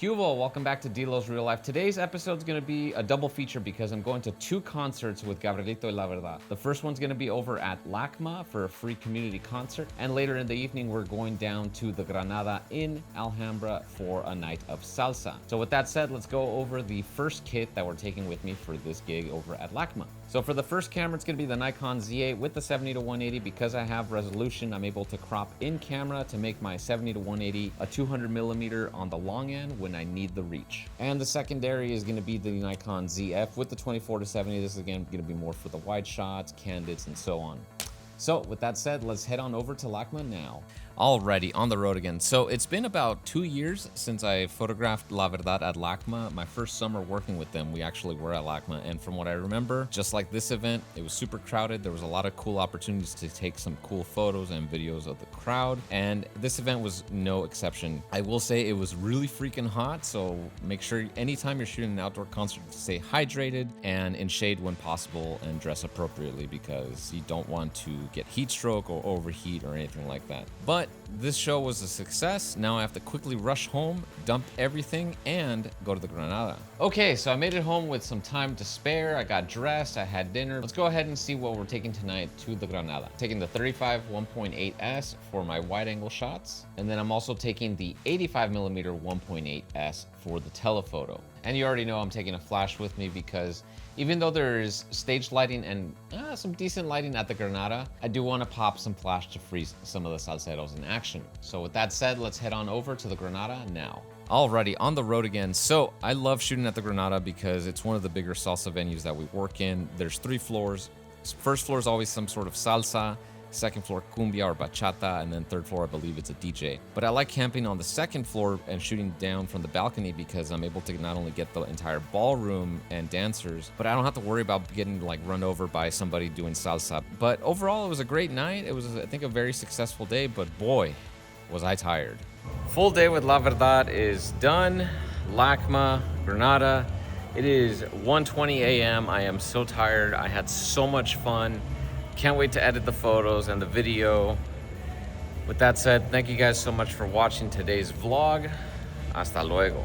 Hugo, welcome back to DLO's Real Life. Today's episode is going to be a double feature because I'm going to two concerts with Gabrielito y La Verdad. The first one's going to be over at LACMA for a free community concert, and later in the evening we're going down to the Granada in Alhambra for a night of salsa. So with that said, let's go over the first kit that we're taking with me for this gig over at LACMA. So for the first camera, it's going to be the Nikon Z8 with the 70-180. Because I have resolution, I'm able to crop in camera to make my 70-180 a 200mm on the long end when I need the reach. And the secondary is going to be the Nikon ZF with the 24-70. This is again going to be more for the wide shots, candids, and so on. So with that said, let's head on over to LACMA now. Alrighty, on the road again. So it's been about 2 years since I photographed La Verdad at LACMA. My first summer working with them, we actually were at LACMA. And from what I remember, just like this event, it was super crowded. There was a lot of cool opportunities to take some cool photos and videos of the crowd. And this event was no exception. I will say it was really freaking hot. So make sure anytime you're shooting an outdoor concert to stay hydrated and in shade when possible and dress appropriately, because you don't want to get heat stroke or overheat or anything like that. But this show was a success. Now I have to quickly rush home, dump everything, and go to the Granada. Okay, so I made it home with some time to spare. I got dressed, I had dinner. Let's go ahead and see what we're taking tonight to the Granada. Taking the 35 1.8S for my wide angle shots. And then I'm also taking the 85mm 1.8S for the telephoto. And you already know I'm taking a flash with me because even though there is stage lighting and some decent lighting at the Granada, I do want to pop some flash to freeze some of the salseros in action. So with that said, let's head on over to the Granada now. Alrighty, on the road again. So I love shooting at the Granada because it's one of the bigger salsa venues that we work in. There's 3 floors. First floor is always some sort of salsa. Second floor, cumbia or bachata, and then third floor, I believe it's a DJ. But I like camping on the second floor and shooting down from the balcony because I'm able to not only get the entire ballroom and dancers, but I don't have to worry about getting like run over by somebody doing salsa. But overall, it was a great night. It was, I think, a very successful day, but boy, was I tired. Full day with La Verdad is done. LACMA, Granada. It is 1:20 a.m. I am so tired. I had so much fun. Can't wait to edit the photos and the video. With that said, thank you guys so much for watching today's vlog. Hasta luego.